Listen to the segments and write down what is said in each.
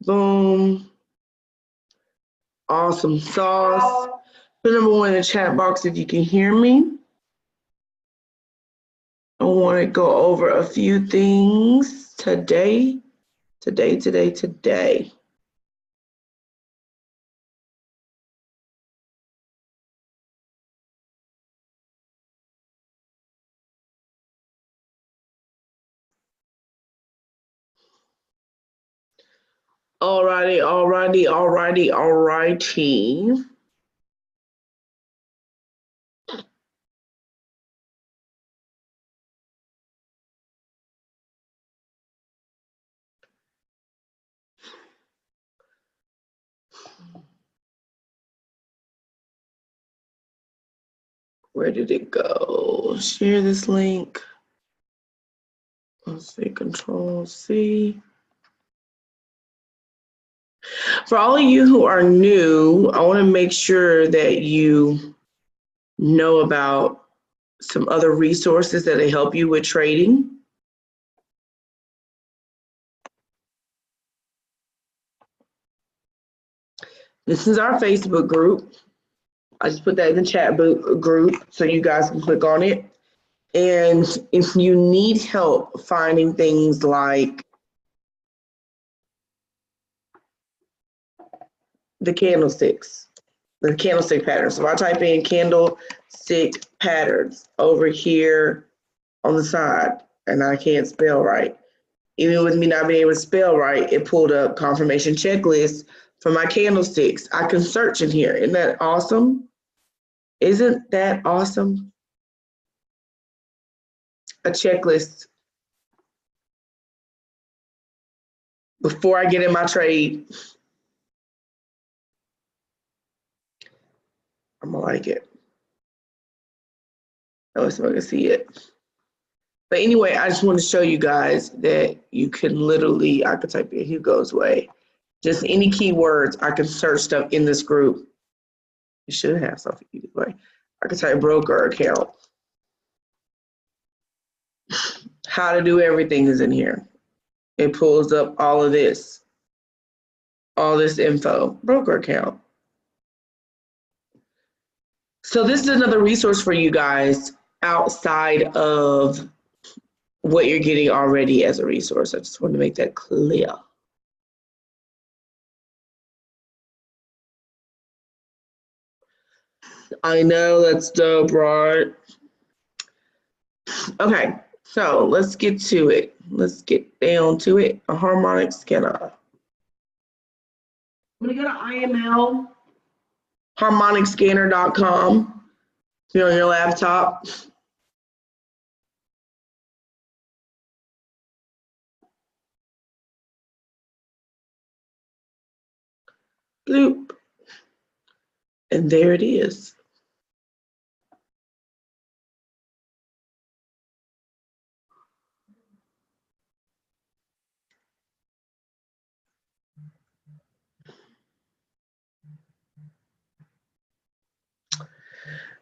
Boom. Awesome sauce. Put number one in the chat box if you can hear me. I want to go over a few things today. Alrighty. Where did it go? Share this link. Let's see, Control C. For all of you who are new, I want to make sure that you know about some other resources that help you with trading. This is our Facebook group. I just put that in the chat group so you guys can click on it. And if you need help finding things like the candlestick patterns. So if I type in candlestick patterns over here on the side and I can't spell right. Even with me not being able to spell right, it pulled up confirmation checklist for my candlesticks. I can search in here. Isn't that awesome? Isn't that awesome? A checklist before I get in my trade. I'm gonna like it. Oh, so I can see it. But anyway, I just want to show you guys that you can literally, I could type in Hugo's Way. Just any keywords, I can search stuff in this group. You should have something either way. I could type broker account. How to do everything is in here. It pulls up all of this info, broker account. So this is another resource for you guys outside of what you're getting already as a resource. I just want to make that clear. I know, that's dope, right? Okay, so let's get to it. Let's get down to it. A harmonic scanner. I'm gonna go to IML, harmonicscanner.com. If you're on your laptop. Bloop. And there it is.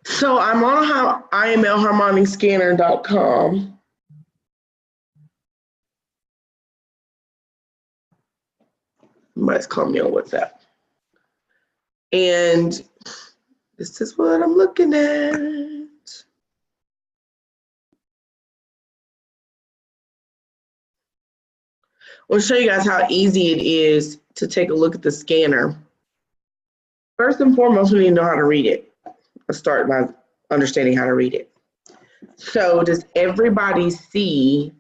So I'm on IMLHarmonicScanner.com. Somebody's calling me on WhatsApp. And this is what I'm looking at. I'll show you guys how easy it is to take a look at the scanner. First and foremost, we need to know how to read it. Let's start by understanding how to read it. So does everybody see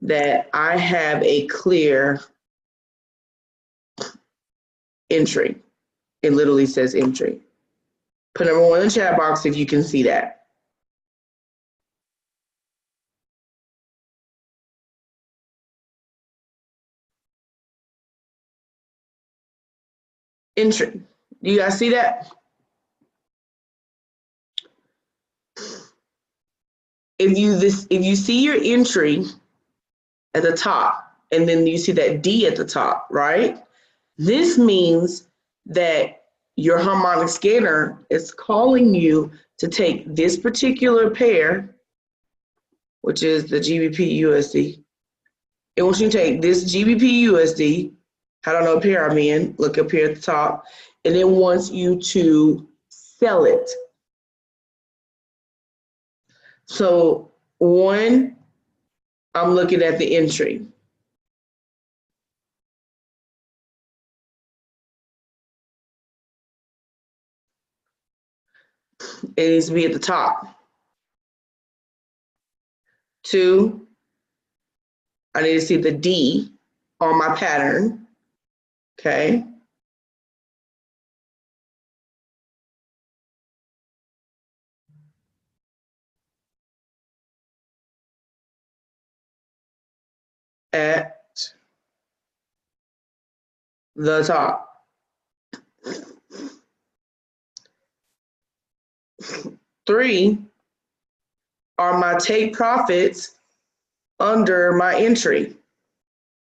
that I have a clear entry? It literally says entry. Put number one in the chat box if you can see that. Entry. Do you guys see that? If you see your entry at the top, and then you see that D at the top, right? This means that your harmonic scanner is calling you to take this particular pair, which is the GBP USD. It wants you to take this GBP USD How do I know what pair I'm in? Look up here at the top. And it wants you to sell it. So one, I'm looking at the entry. It needs to be at the top. Two, I need to see the D on my pattern. Okay. At the top. Three are my take profits under my entry.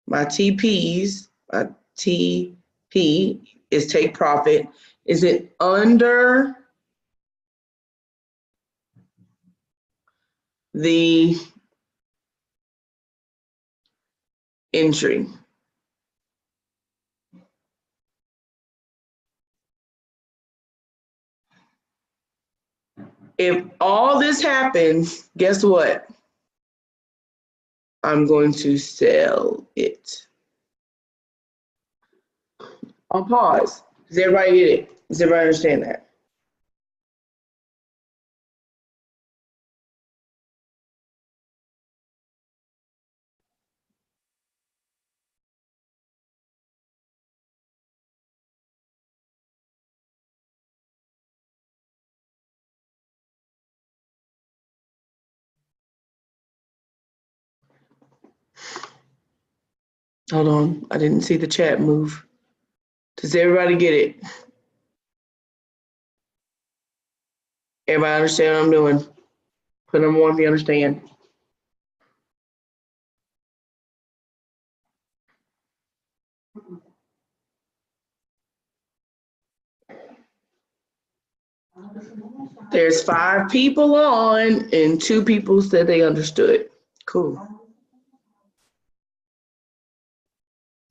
My TPs, my TP is take profit. Is it under the entry? If all this happens, guess what? I'm going to sell it. I'll pause. Does everybody get it? Does everybody understand that? Hold on, I didn't see the chat move. Does everybody get it? Everybody understand what I'm doing? Put number one if you understand. There's 5 people on and 2 people said they understood. Cool.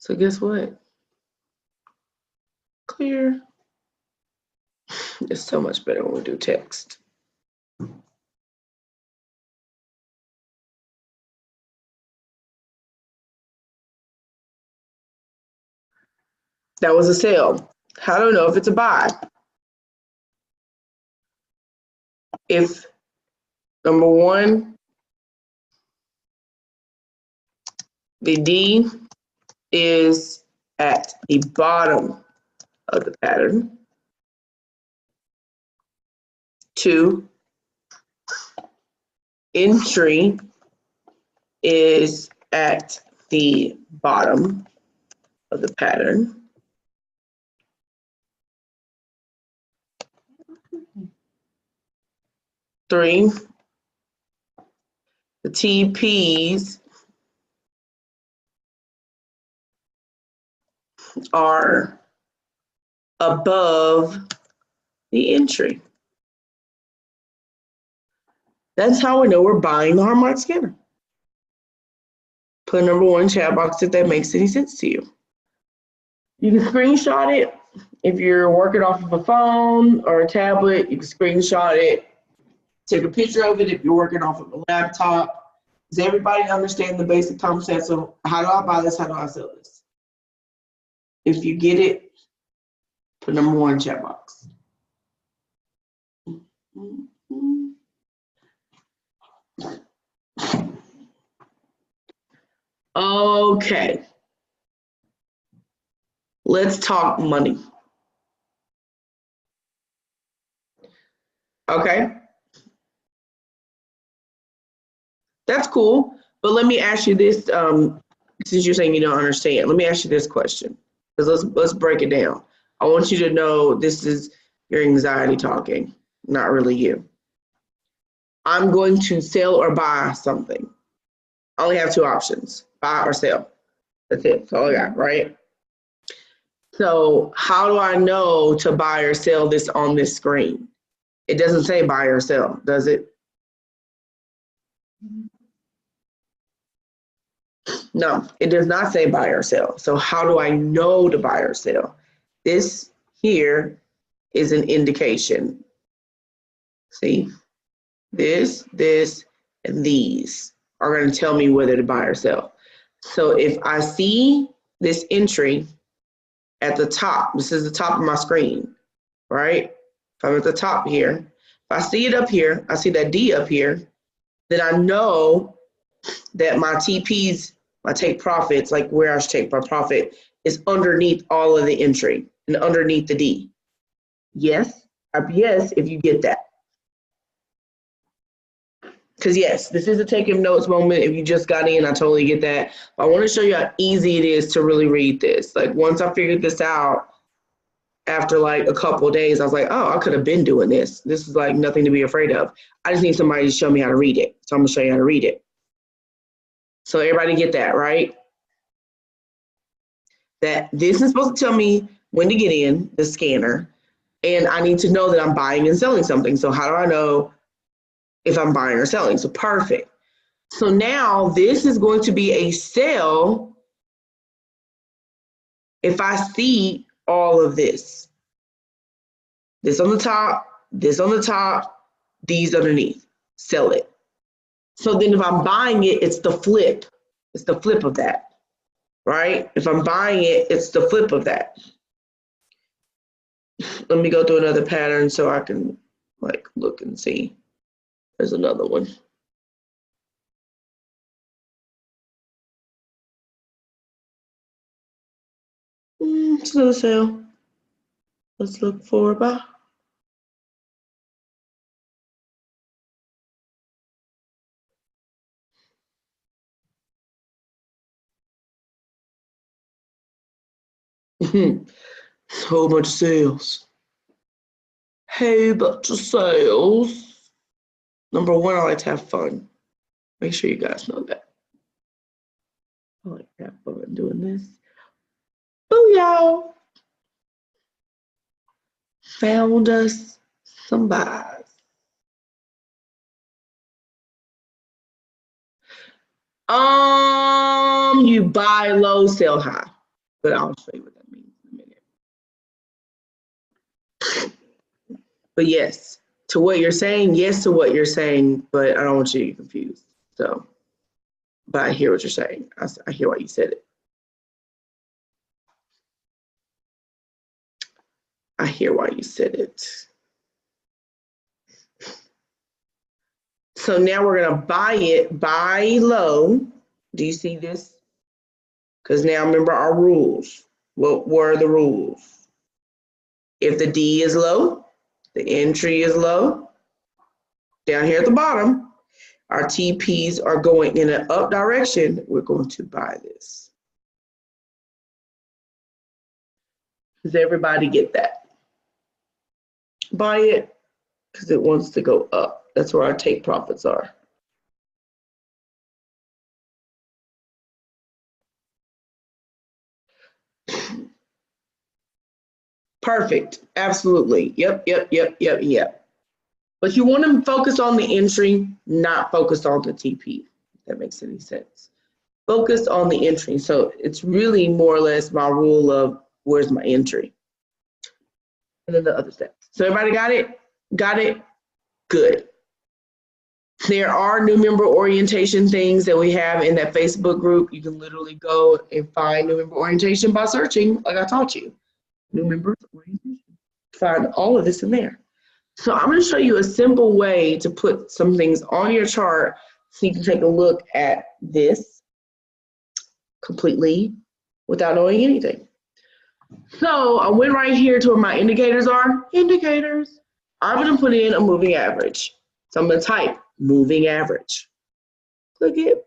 So guess what? Clear. It's so much better when we do text. That was a sell. How do I know if it's a buy? If number one, the D is at the bottom of the pattern. 2, entry is at the bottom of the pattern. 3, the TPs are above the entry. That's how we know we're buying the Harmonic Scanner. Put number one in chat box if that makes any sense to you. You can screenshot it. If you're working off of a phone or a tablet, you can screenshot it. Take a picture of it if you're working off of a laptop. Does everybody understand the basic concepts of how do I buy this, how do I sell this? If you get it, put number one in chat box. Okay. Let's talk money. Okay. That's cool. But let me ask you this, since you're saying you don't understand, let me ask you this question. Because let's break it down. I want you to know this is your anxiety talking, not really you. I'm going to sell or buy something. I only have 2 options, buy or sell. That's it. That's all I got, right? So how do I know to buy or sell this on this screen? It doesn't say buy or sell, does it? No, it does not say buy or sell. So how do I know to buy or sell? This here is an indication. See, this, and these are going to tell me whether to buy or sell. So if I see this entry at the top, this is the top of my screen, right? If I'm at the top here, if I see it up here, I see that D up here, then I know that my TPs, my take profits, like where I should take my profit, is underneath all of the entry and underneath the D. Yes, yes, if you get that. Because yes, this is a taking notes moment. If you just got in, I totally get that. But I want to show you how easy it is to really read this. Like once I figured this out, after like a couple of days, I was like, oh, I could have been doing this. This is like nothing to be afraid of. I just need somebody to show me how to read it. So I'm gonna show you how to read it. So everybody get that, right? That this is supposed to tell me when to get in the scanner, and I need to know that I'm buying and selling something. So how do I know if I'm buying or selling? So perfect. So now this is going to be a sell if I see all of this. This on the top, this on the top, these underneath. Sell it. So then if I'm buying it, it's the flip. It's the flip of that, right? If I'm buying it, it's the flip of that. Let me go through another pattern so I can like look and see. There's another one. It's another sale. Let's look for a buy. So much sales. Whole bunch of sales. Number one, I like to have fun. Make sure you guys know that. I like to have fun doing this. Booyah! Found us some buys. You buy low, sell high. But I'll show you what that means in a minute. But yes, to what you're saying, yes to what you're saying, but I don't want you to get confused. So, but I hear what you're saying. I hear why you said it. I hear why you said it. So now we're gonna buy it, buy low. Do you see this? Because now remember our rules. What were the rules? If the D is low, the entry is low, down here at the bottom, our TPs are going in an up direction, we're going to buy this. Does everybody get that? Buy it because it wants to go up. That's where our take profits are. Perfect. Absolutely. Yep. But you want to focus on the entry, not focus on the TP, if that makes any sense. Focus on the entry. So it's really more or less my rule of where's my entry? And then the other steps. So everybody got it? Got it? Good. There are new member orientation things that we have in that Facebook group. You can literally go and find new member orientation by searching, like I taught you. New members orientation. Find all of this in there. So I'm going to show you a simple way to put some things on your chart so you can take a look at this completely without knowing anything. So I went right here to where my indicators are. Indicators. I'm going to put in a moving average. So I'm going to type moving average. Click it.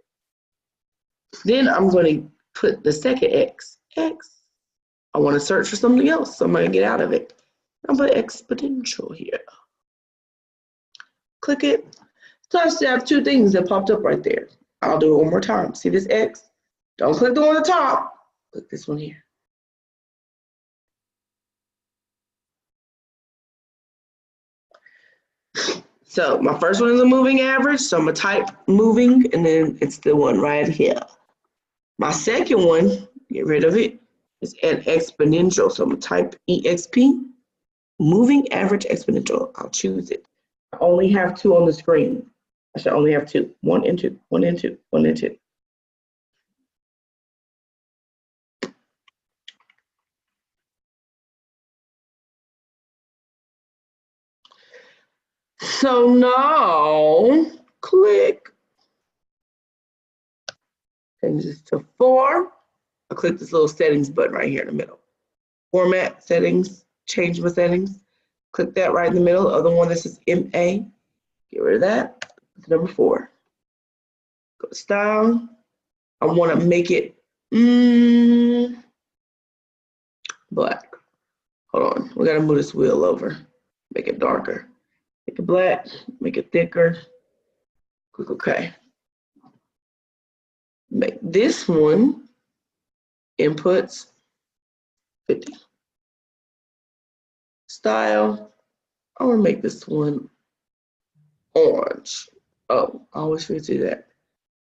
Then I'm going to put the second X. X. I want to search for something else, so I'm going to get out of it. I'll put exponential here. Click it. So I still have two things that popped up right there. I'll do it one more time. See this X? Don't click the one on the top. Click this one here. So my first one is a moving average. So I'm going to type moving, and then it's the one right here. My second one, get rid of it, is an exponential. So I'm going to type EXP, moving average exponential. I'll choose it. I only have 2 on the screen. I should only have 2. 1 and 2, 1 and 2, 1 and 2. So now, click, change this to 4. I'll click this little settings button right here in the middle. Format settings, change my settings. Click that right in the middle. The other one that says MA, get rid of that. It's number 4. Go to style. I want to make it black. Hold on, we got to move this wheel over. Make it darker. Make it black, make it thicker. Click OK. Make this one inputs 50. Style, I want to make this one orange. Oh, I always forget to do that.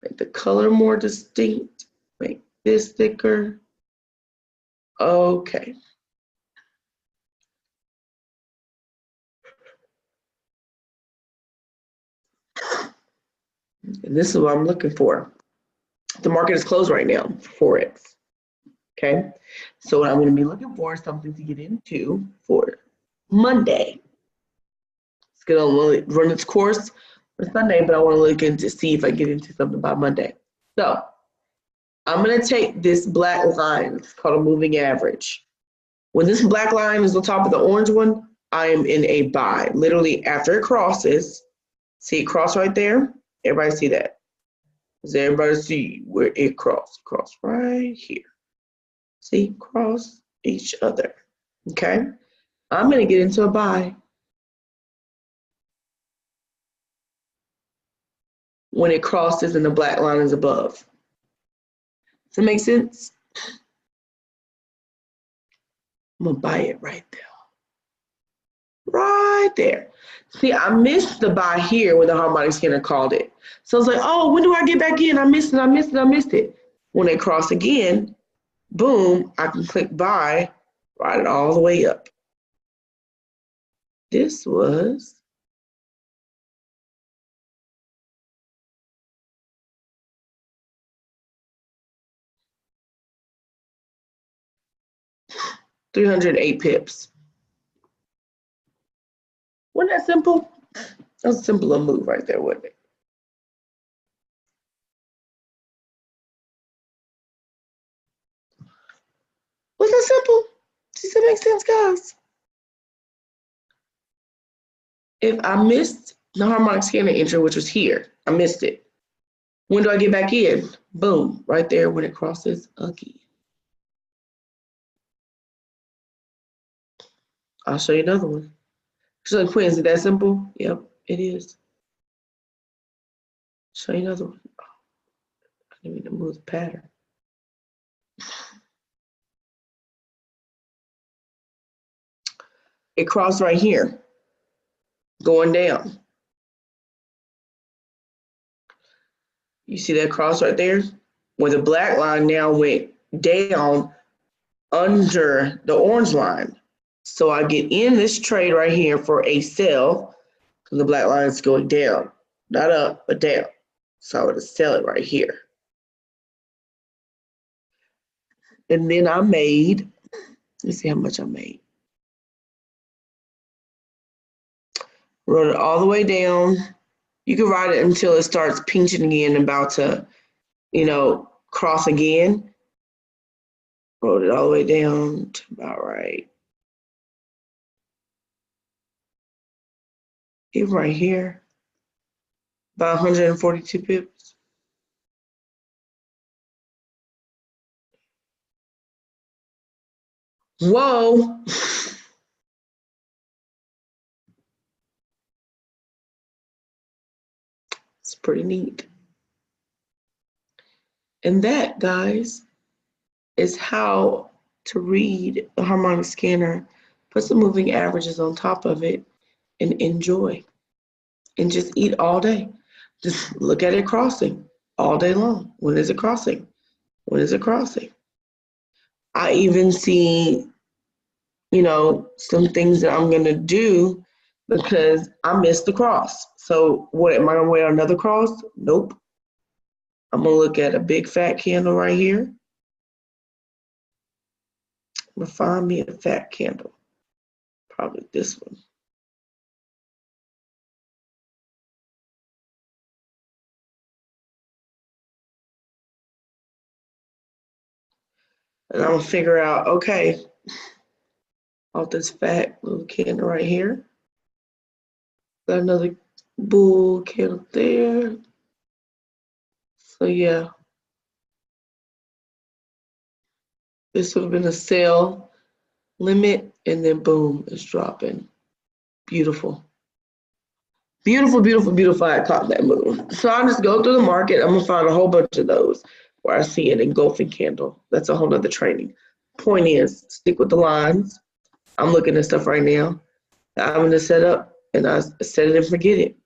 Make the color more distinct. Make this thicker. Okay. And this is what I'm looking for. The market is closed right now for Forex. Okay. So what I'm going to be looking for is something to get into for Monday. It's going to run its course for Sunday, but I want to look into see if I get into something by Monday. So I'm going to take this black line. It's called a moving average. When this black line is on top of the orange one, I am in a buy. Literally after it crosses, see it cross right there? Everybody see that? Does everybody see where it crossed? Cross right here. See, cross each other. Okay? I'm going to get into a buy when it crosses and the black line is above. Does that make sense? I'm going to buy it right there. Right there. See, I missed the buy here when the harmonic scanner called it. So I was like, oh, when do I get back in? I missed it. When they cross again, boom, I can click buy, ride it all the way up. This was $308 pips. Wasn't that simple? That was a simple little move right there, wasn't it? Was that simple? Does that make sense, guys? If I missed the harmonic scanner entry, which was here, I missed it. When do I get back in? Boom, right there when it crosses again. I'll show you another one. So Quinn, is it that simple? Yep, it is. Show you another one. Oh, I didn't mean to move the pattern. It crossed right here, going down. You see that cross right there? Where the black line now went down under the orange line. So I get in this trade right here for a sell because the black line is going down, not up, but down. So I would sell it right here. And then I made, let's see how much I made. Wrote it all the way down. You can ride it until it starts pinching again, about to, cross again. Wrote it all the way down to about right. Even right here, about 142 pips. Whoa. It's pretty neat. And that, guys, is how to read the harmonic scanner, put some moving averages on top of it, and enjoy. And just eat all day. Just look at it crossing all day long. When is it crossing? When is it crossing? I even see, you know, some things that I'm gonna do because I missed the cross. So what, am I gonna wait on another cross? Nope. I'm gonna look at a big fat candle right here. I'm gonna find me a fat candle. Probably this one. And I'm gonna figure out, okay, off this fat little candle right here. Got another bull candle there. So yeah, this would have been a sale limit, and then boom, it's dropping. Beautiful. Beautiful, beautiful, beautiful. I caught that move. So I'll just go through the market. I'm gonna find a whole bunch of those where I see an engulfing candle. That's a whole nother training. Point is, stick with the lines. I'm looking at stuff right now. I'm gonna set up and I set it and forget it.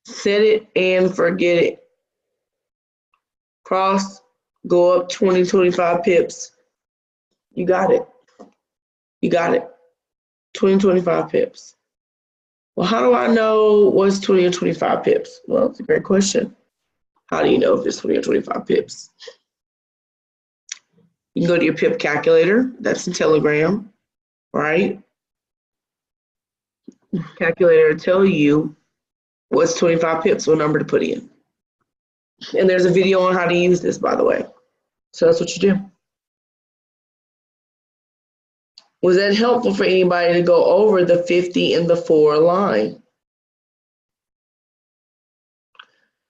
Set it and forget it. Cross, go up 20, 25 pips. You got it. You got it. 20, 25 pips. Well, how do I know what's 20 or 25 pips? Well, it's a great question. How do you know if it's 20 or 25 pips? You can go to your pip calculator. That's in Telegram, right? Calculator will tell you what's 25 pips, what number to put in. And there's a video on how to use this, by the way. So that's what you do. Was that helpful for anybody to go over the 50 and the 4 line?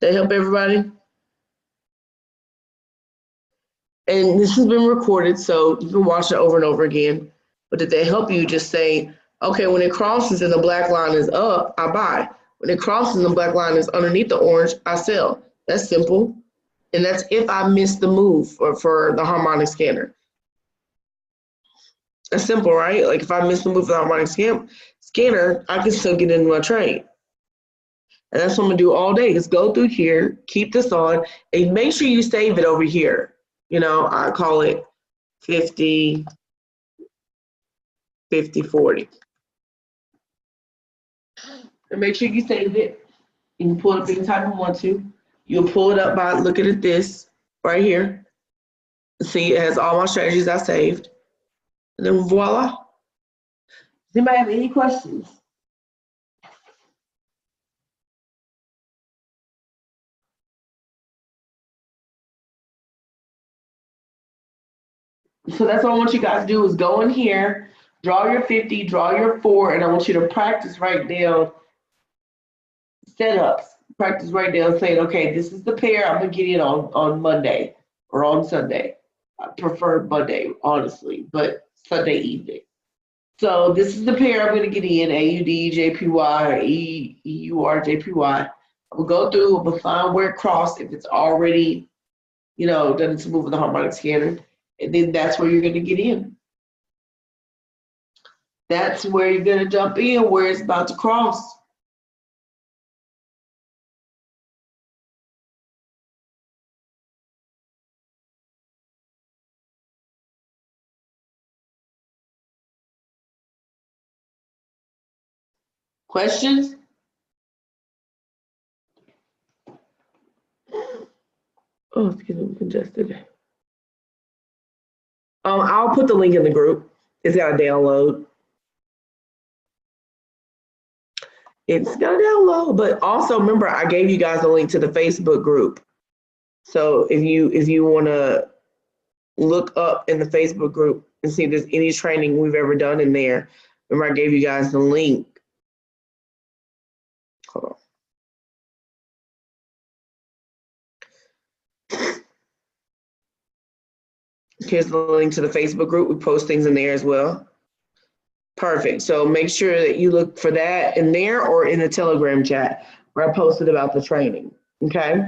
That help everybody? And this has been recorded, so you can watch it over and over again. But did they help you just say, okay, when it crosses and the black line is up, I buy. When it crosses and the black line is underneath the orange, I sell. That's simple. And that's if I miss the move for the harmonic scanner. That's simple, right? Like if I miss the move for the harmonic scanner, I can still get into my trade. And that's what I'm gonna do all day, is go through here, keep this on, and make sure you save it over here. You know, I call it 50, 50, 40. And make sure you save it. You can pull it up anytime you want to. You'll pull it up by looking at this right here. See, it has all my strategies I saved. And then voila. Does anybody have any questions? So that's what I want you guys to do, is go in here, draw your 50, draw your 4, and I want you to practice right down setups. Practice right down saying, okay, this is the pair I'm gonna get in on Monday or on Sunday. I prefer Monday, honestly, but Sunday evening. So this is the pair I'm gonna get in, AUD, JPY, or EUR, JPY. We'll go through, we'll find where it crossed, if it's already, you know, done its move with the harmonic scanner. And then that's where you're going to get in. That's where you're going to jump in, where it's about to cross. Questions? Oh, it's getting congested. I'll put the link in the group. It's got to download. It's got to download, but also remember, I gave you guys a link to the Facebook group. So if you want to look up in the Facebook group and see if there's any training we've ever done in there, remember I gave you guys the link. Hold on. Here's the link to the Facebook group. We post things in there as well. Perfect. So make sure that you look for that in there or in the Telegram chat where I posted about the training. Okay.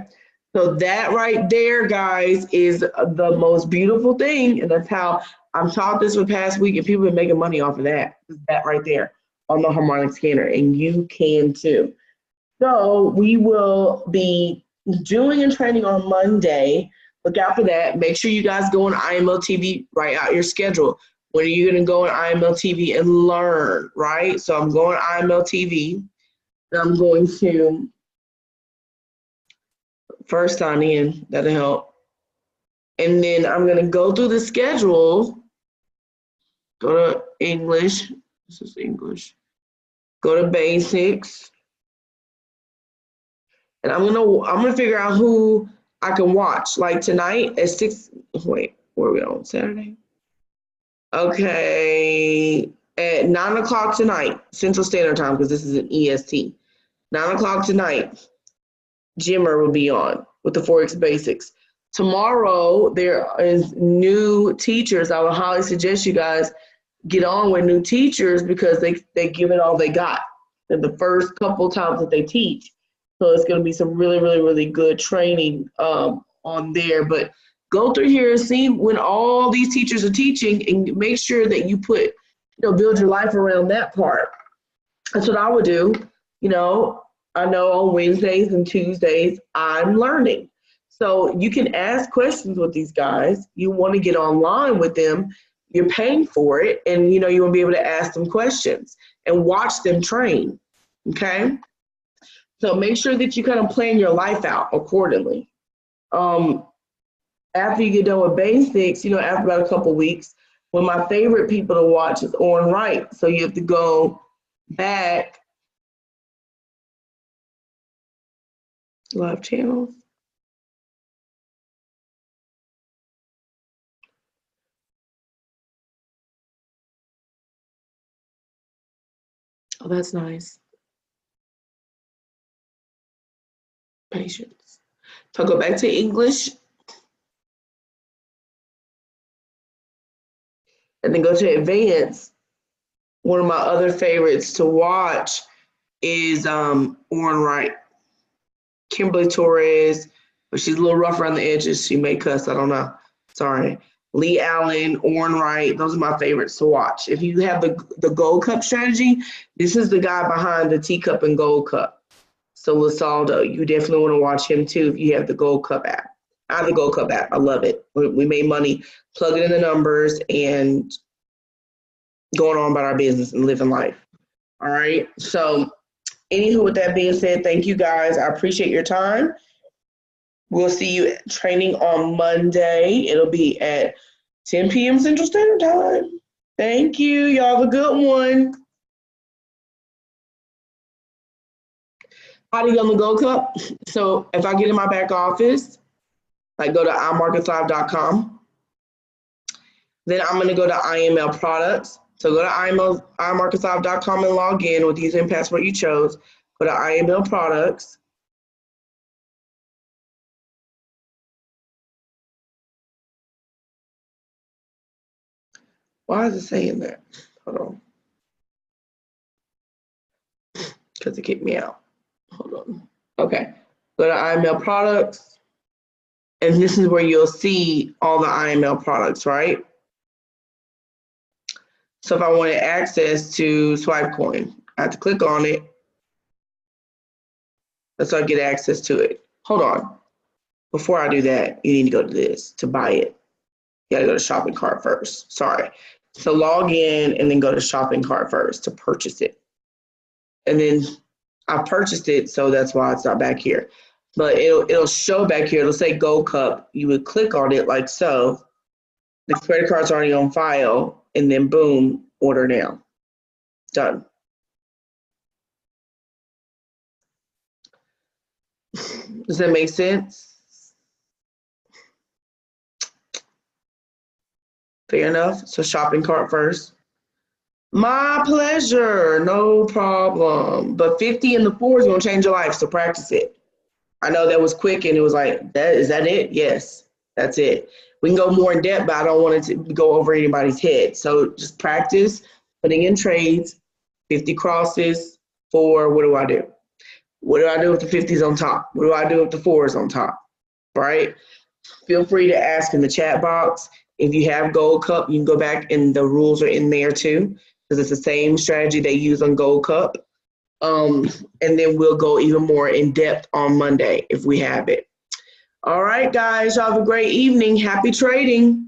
So that right there, guys, is the most beautiful thing. And that's how I've taught this for the past week, and people have been making money off of that. That right there on the harmonic scanner, and you can too. So we will be doing and training on Monday. Look out for that. Make sure you guys go on IML TV, write out your schedule. When are you going to go on IML TV and learn, right? So I'm going IML TV, and I'm going to first sign in. That'll help. And then I'm going to go through the schedule. Go to English. This is English. Go to basics. And I'm gonna figure out who I can watch. Like tonight at 6, wait, where are we on Saturday? Okay, at 9 o'clock tonight, Central Standard Time, because this is an EST. 9 o'clock tonight, Jimmer will be on with the Forex Basics. Tomorrow, there is new teachers. I would highly suggest you guys get on with new teachers because they give it all they got. And the first couple times that they teach. So it's going to be some really, really, really good training on there. But go through here and see when all these teachers are teaching and make sure that you put, build your life around that part. That's what I would do. I know on Wednesdays and Tuesdays, I'm learning. So you can ask questions with these guys. You want to get online with them. You're paying for it. And, you want to be able to ask them questions and watch them train. Okay? So make sure that you kind of plan your life out accordingly. After you get done with basics, after about a couple weeks, one of my favorite people to watch is Orrin Wright. So you have to go back. Live channels. Oh, that's nice. Patience. So go back to English. And then go to advanced. One of my other favorites to watch is Orrin Wright. Kimberly Torres, but she's a little rough around the edges. She may cuss, I don't know. Sorry. Lee Allen, Orrin Wright, those are my favorites to watch. If you have the Gold Cup strategy, this is the guy behind the Teacup and Gold Cup. So Lasaldo, you definitely want to watch him too if you have the Gold Cup app. I have the Gold Cup app. I love it. We made money, plug it in the numbers, and going on about our business and living life. All right. So anywho, with that being said, thank you guys. I appreciate your time. We'll see you training on Monday. It'll be at 10 p.m. Central Standard Time. Thank you. Y'all have a good one. How do you go on the Gold Cup? So if I get in my back office, I go to iMarketsLive.com. Then I'm going to go to IML products. So go to iMarketsLive.com and log in with username and password you chose. Go to IML products. Why is it saying that? Hold on. Because it kicked me out. Hold on. Okay. Go to IML products. And this is where you'll see all the IML products, right? So if I wanted access to Swipecoin, I have to click on it. That's how I get access to it. Hold on. Before I do that, you need to go to this to buy it. You gotta go to shopping cart first. Sorry. So log in and then go to shopping cart first to purchase it. And then I purchased it, so that's why it's not back here. But it'll show back here. It'll say Gold Cup. You would click on it like so. The credit card's already on file, and then boom, order now. Done. Does that make sense? Fair enough. So shopping cart first. My pleasure. No problem. But 50 in the 4 is going to change your life, so practice it. I know that was quick, and it was like, is that it? Yes, that's it. We can go more in depth, but I don't want it to go over anybody's head. So just practice putting in trades, 50 crosses, 4. What do I do? What do I do with the 50s on top? What do I do with the 4s on top? Right? Feel free to ask in the chat box. If you have Gold Cup, you can go back and the rules are in there too, because it's the same strategy they use on Gold Cup. And then we'll go even more in depth on Monday if we have it. All right, guys, y'all have a great evening. Happy trading.